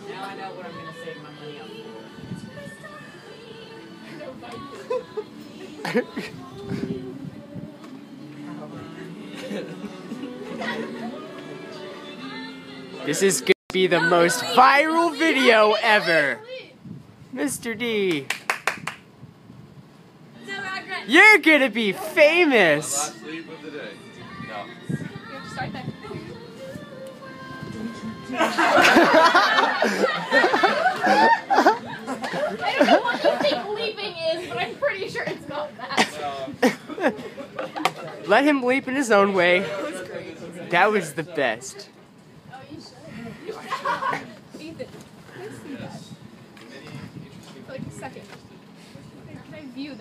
Now I know what I'm going to save my money on. This is going to be the most viral video ever. Mr. D. You're going to be famous. Last sleep of the day. No. You have to start that. I don't know what you think leaping is, but I'm pretty sure it's not that. Let him leap in his own way. That was the best. Oh, you should. Ethan, please see that. For like a second. Can I view that?